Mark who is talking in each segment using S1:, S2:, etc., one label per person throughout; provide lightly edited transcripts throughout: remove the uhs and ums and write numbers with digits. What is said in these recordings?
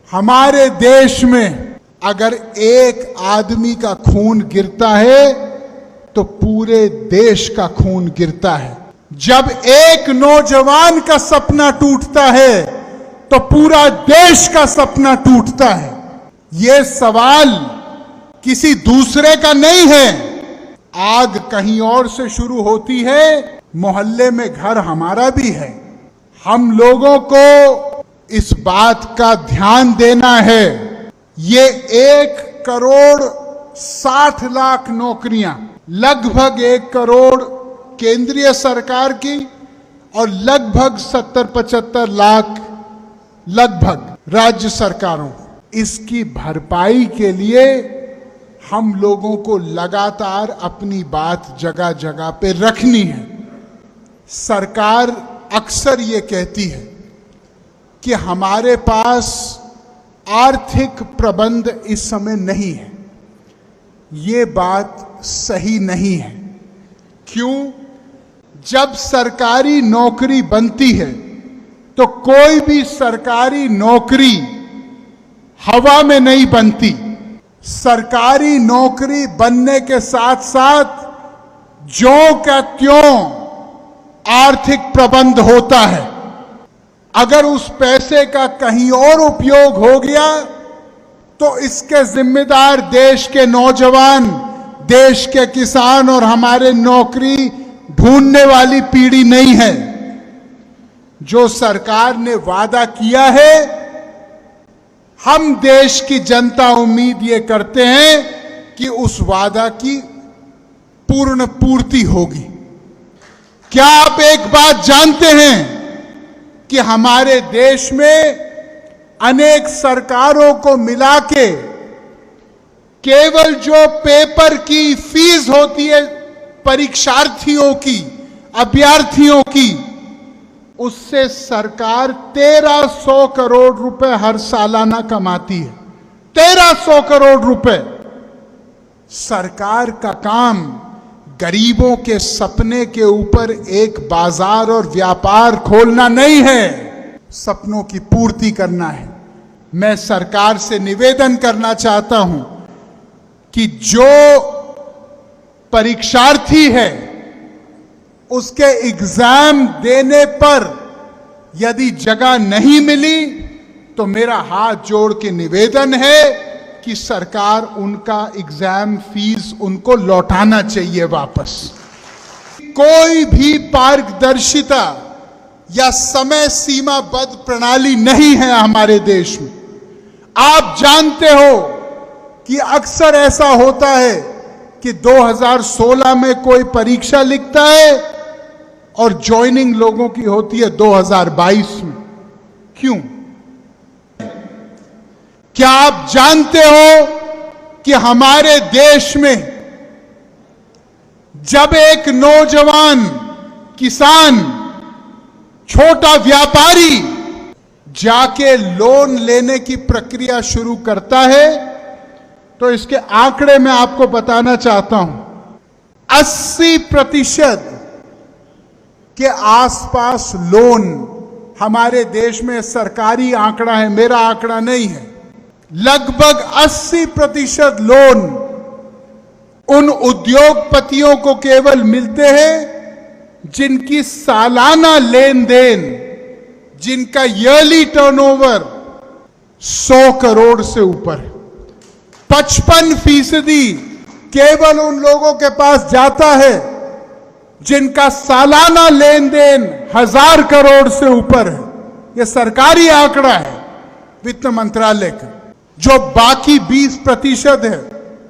S1: हमारे देश में अगर एक आदमी का खून गिरता है तो पूरे देश का खून गिरता है। जब एक नौजवान का सपना टूटता है तो पूरा देश का सपना टूटता है। ये सवाल किसी दूसरे का नहीं है। आग कहीं और से शुरू होती है, मोहल्ले में घर हमारा भी है। हम लोगों को इस बात का ध्यान देना है। ये 1,60,00,000 नौकरियां, लगभग 1 करोड़ केंद्रीय सरकार की और लगभग 70-75 लाख लगभग राज्य सरकारों, इसकी भरपाई के लिए हम लोगों को लगातार अपनी बात जगह जगह पे रखनी है। सरकार अक्सर ये कहती है कि हमारे पास आर्थिक प्रबंध इस समय नहीं है। ये बात सही नहीं है। क्यों? जब सरकारी नौकरी बनती है तो कोई भी सरकारी नौकरी हवा में नहीं बनती। सरकारी नौकरी बनने के साथ साथ ज्यों का त्यों आर्थिक प्रबंध होता है। अगर उस पैसे का कहीं और उपयोग हो गया तो इसके जिम्मेदार देश के नौजवान, देश के किसान और हमारे नौकरी ढूंढने वाली पीढ़ी नहीं है। जो सरकार ने वादा किया है, हम देश की जनता उम्मीद ये करते हैं कि उस वादा की पूर्ण पूर्ति होगी। क्या आप एक बात जानते हैं कि हमारे देश में अनेक सरकारों को मिला के केवल जो पेपर की फीस होती है परीक्षार्थियों की, अभ्यर्थियों की, उससे सरकार 1300 करोड़ रुपए हर सालाना कमाती है। 1300 करोड़ रुपए। सरकार का काम गरीबों के सपने के ऊपर एक बाजार और व्यापार खोलना नहीं है, सपनों की पूर्ति करना है। मैं सरकार से निवेदन करना चाहता हूं कि जो परीक्षार्थी है उसके एग्जाम देने पर यदि जगह नहीं मिली तो मेरा हाथ जोड़ के निवेदन है कि सरकार उनका एग्जाम फीस उनको लौटाना चाहिए वापस। कोई भी पारदर्शिता या समय सीमाबद्ध प्रणाली नहीं है हमारे देश में। आप जानते हो कि अक्सर ऐसा होता है कि 2016 में कोई परीक्षा लिखता है और ज्वाइनिंग लोगों की होती है 2022 में। क्यों? क्या आप जानते हो कि हमारे देश में जब एक नौजवान किसान, छोटा व्यापारी जाके लोन लेने की प्रक्रिया शुरू करता है तो इसके आंकड़े मैं आपको बताना चाहता हूं, 80% के आसपास लोन हमारे देश में, सरकारी आंकड़ा है, मेरा आंकड़ा नहीं है, लगभग 80% लोन उन उद्योगपतियों को केवल मिलते हैं जिनकी सालाना लेन देन, जिनका ईयरली टर्नओवर 100 करोड़ से ऊपर है। 55% केवल उन लोगों के पास जाता है जिनका सालाना लेन देन 1000 करोड़ से ऊपर है। यह सरकारी आंकड़ा है वित्त मंत्रालय का। जो बाकी 20% है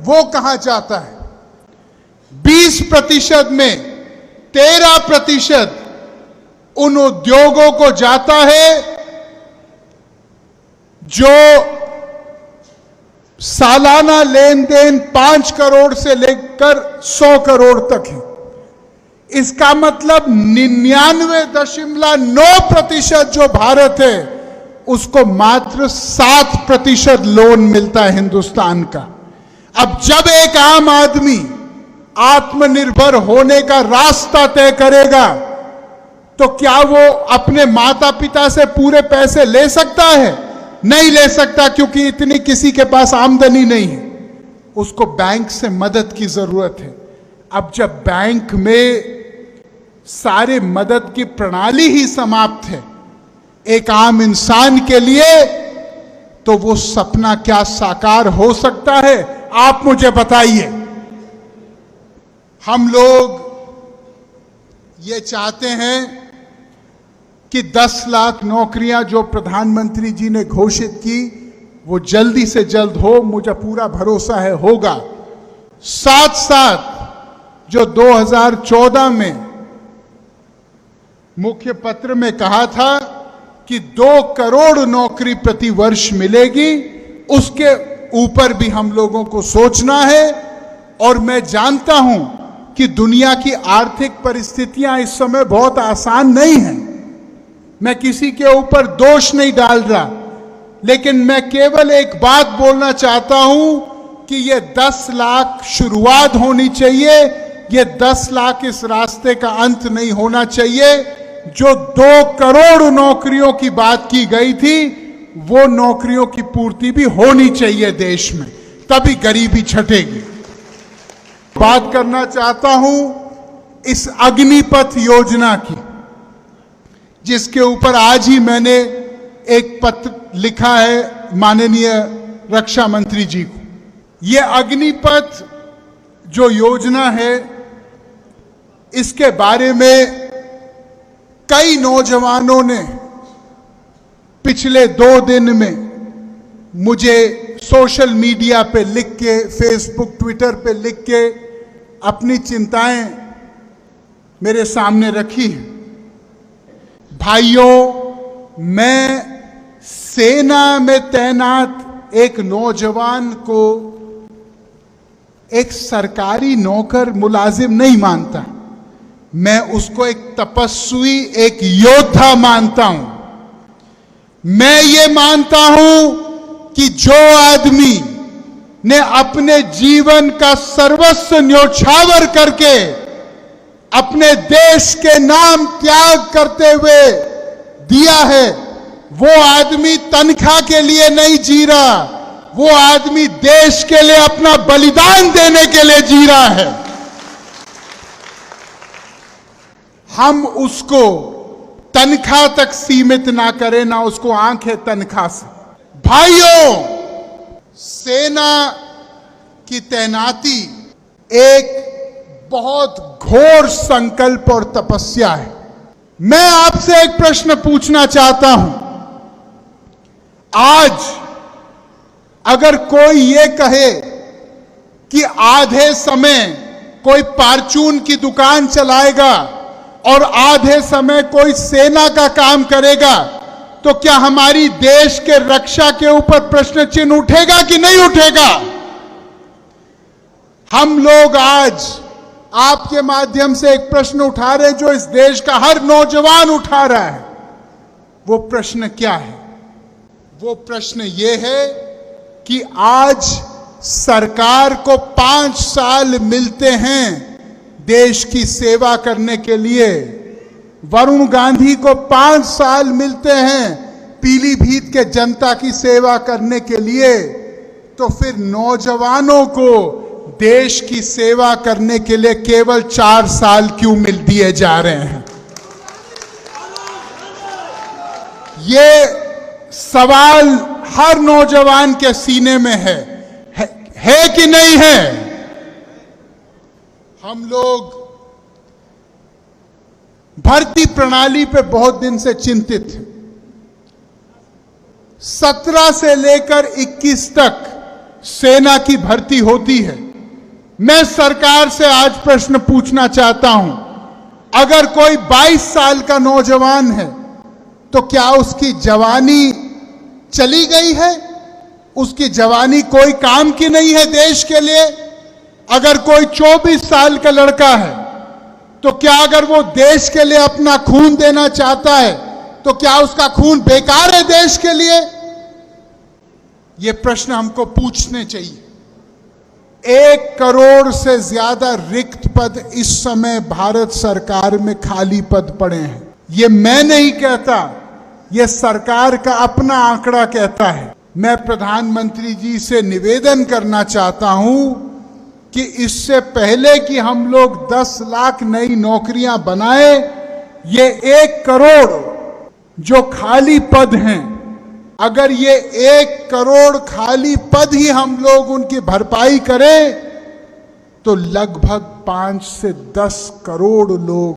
S1: वो कहां जाता है? 20% में 13% उन उद्योगों को जाता है जो सालाना लेन देन 5 करोड़ से लेकर 100 करोड़ तक है। इसका मतलब 99.9% जो भारत है उसको मात्र 7% लोन मिलता है हिंदुस्तान का। अब जब एक आम आदमी आत्मनिर्भर होने का रास्ता तय करेगा तो क्या वो अपने माता पिता से पूरे पैसे ले सकता है? नहीं ले सकता क्योंकि इतनी किसी के पास आमदनी नहीं है, उसको बैंक से मदद की जरूरत है। अब जब बैंक में सारे मदद की प्रणाली ही समाप्त है एक आम इंसान के लिए, तो वो सपना क्या साकार हो सकता है? आप मुझे बताइए। हम लोग ये चाहते हैं कि 10 लाख नौकरियां जो प्रधानमंत्री जी ने घोषित की वो जल्दी से जल्द हो, मुझे पूरा भरोसा है होगा। साथ साथ जो 2014 में मुख्य पत्र में कहा था कि 2 करोड़ नौकरी प्रति वर्ष मिलेगी, उसके ऊपर भी हम लोगों को सोचना है। और मैं जानता हूं कि दुनिया की आर्थिक परिस्थितियां इस समय बहुत आसान नहीं हैं। मैं किसी के ऊपर दोष नहीं डाल रहा, लेकिन मैं केवल एक बात बोलना चाहता हूं कि ये 10 लाख शुरुआत होनी चाहिए, ये 10 लाख इस रास्ते का अंत नहीं होना चाहिए। जो 2 करोड़ नौकरियों की बात की गई थी, वो नौकरियों की पूर्ति भी होनी चाहिए देश में, तभी गरीबी छटेगी। बात करना चाहता हूं इस अग्निपथ योजना की, जिसके ऊपर आज ही मैंने एक पत्र लिखा है माननीय रक्षा मंत्री जी को। यह अग्निपथ जो योजना है, इसके बारे में कई नौजवानों ने पिछले 2 दिन में मुझे सोशल मीडिया पे लिख के, फेसबुक ट्विटर पे लिख के अपनी चिंताएं मेरे सामने रखी हैं। भाइयों, मैं सेना में तैनात एक नौजवान को एक सरकारी नौकर मुलाजिम नहीं मानता, मैं उसको एक तपस्वी, एक योद्धा मानता हूं। मैं ये मानता हूं कि जो आदमी ने अपने जीवन का सर्वस्व न्योछावर करके अपने देश के नाम त्याग करते हुए दिया है, वो आदमी तनख्वाह के लिए नहीं जी रहा, वो आदमी देश के लिए अपना बलिदान देने के लिए जी रहा है। हम उसको तनख्वाह तक सीमित ना करें, ना उसको आंखें तनख्वाह से। भाइयों, सेना की तैनाती एक बहुत घोर संकल्प और तपस्या है। मैं आपसे एक प्रश्न पूछना चाहता हूं। आज अगर कोई ये कहे कि आधे समय कोई परचून की दुकान चलाएगा और आधे समय कोई सेना का काम करेगा, तो क्या हमारी देश के रक्षा के ऊपर प्रश्न चिन्ह उठेगा कि नहीं उठेगा? हम लोग आज आपके माध्यम से एक प्रश्न उठा रहे हैं जो इस देश का हर नौजवान उठा रहा है। वो प्रश्न क्या है? वो प्रश्न ये है कि आज सरकार को 5 साल मिलते हैं देश की सेवा करने के लिए। वरुण गांधी को 5 साल मिलते हैं पीलीभीत के जनता की सेवा करने के लिए, तो फिर नौजवानों को देश की सेवा करने के लिए केवल 4 साल क्यों मिल दिए जा रहे हैं? ये सवाल हर नौजवान के सीने में है कि नहीं है? हम लोग भर्ती प्रणाली पे बहुत दिन से चिंतित हैं। 17 से लेकर 21 तक सेना की भर्ती होती है। मैं सरकार से आज प्रश्न पूछना चाहता हूं, अगर कोई 22 साल का नौजवान है तो क्या उसकी जवानी चली गई है? उसकी जवानी कोई काम की नहीं है देश के लिए? अगर कोई 24 साल का लड़का है तो क्या अगर वो देश के लिए अपना खून देना चाहता है तो क्या उसका खून बेकार है देश के लिए? ये प्रश्न हमको पूछने चाहिए। 1 करोड़ से ज्यादा रिक्त पद इस समय भारत सरकार में खाली पद पड़े हैं। ये मैं नहीं कहता, ये सरकार का अपना आंकड़ा कहता है। मैं प्रधानमंत्री जी से निवेदन करना चाहता हूं कि इससे पहले कि हम लोग 10 लाख नई नौकरियां बनाए, ये 1 करोड़ जो खाली पद हैं, अगर ये 1 करोड़ खाली पद ही हम लोग उनकी भरपाई करें तो लगभग 5 से 10 करोड़ लोग